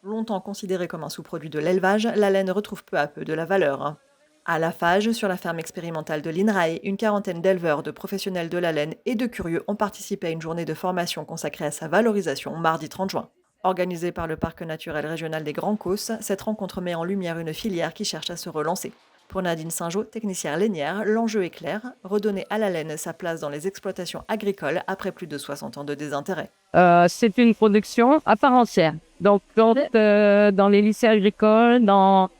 Longtemps considérée comme un sous-produit de l'élevage, la laine retrouve peu à peu de la valeur. À Laffage, sur la ferme expérimentale de l'INRAE, une quarantaine d'éleveurs, de professionnels de la laine et de curieux ont participé à une journée de formation consacrée à sa valorisation mardi 30 juin. Organisée par le Parc naturel régional des Grands Causses, cette rencontre met en lumière une filière qui cherche à se relancer. Pour Nadine Saint-Jean, technicière lainière, l'enjeu est clair, redonner à la laine sa place dans les exploitations agricoles après plus de 60 ans de désintérêt. C'est une production à part entière. Donc, dans les lycées agricoles, dans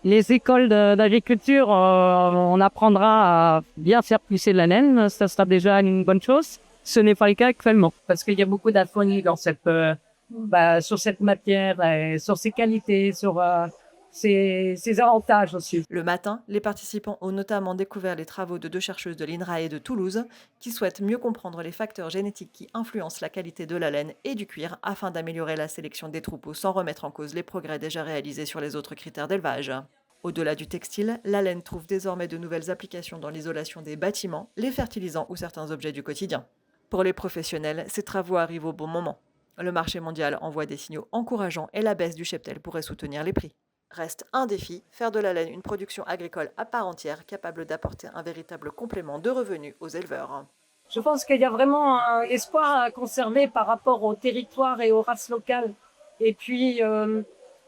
les écoles d'agriculture, on apprendra à bien faire pousser la laine. Ça sera déjà une bonne chose. Ce n'est pas le cas actuellement parce qu'il y a beaucoup d'infos dans sur cette matière, sur ses qualités, sur ses avantages aussi. Le matin, les participants ont notamment découvert les travaux de deux chercheuses de l'INRAE de Toulouse qui souhaitent mieux comprendre les facteurs génétiques qui influencent la qualité de la laine et du cuir afin d'améliorer la sélection des troupeaux sans remettre en cause les progrès déjà réalisés sur les autres critères d'élevage. Au-delà du textile, la laine trouve désormais de nouvelles applications dans l'isolation des bâtiments, les fertilisants ou certains objets du quotidien. Pour les professionnels, ces travaux arrivent au bon moment. Le marché mondial envoie des signaux encourageants et la baisse du cheptel pourrait soutenir les prix. Reste un défi, faire de la laine une production agricole à part entière capable d'apporter un véritable complément de revenus aux éleveurs. Je pense qu'il y a vraiment un espoir à conserver par rapport au territoire et aux races locales. Et puis,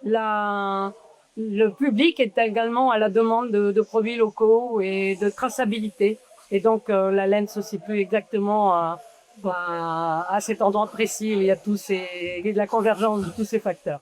le public est également à la demande de produits locaux et de traçabilité. Et donc, la laine se situe exactement à cet endroit précis où il y a la convergence de tous ces facteurs.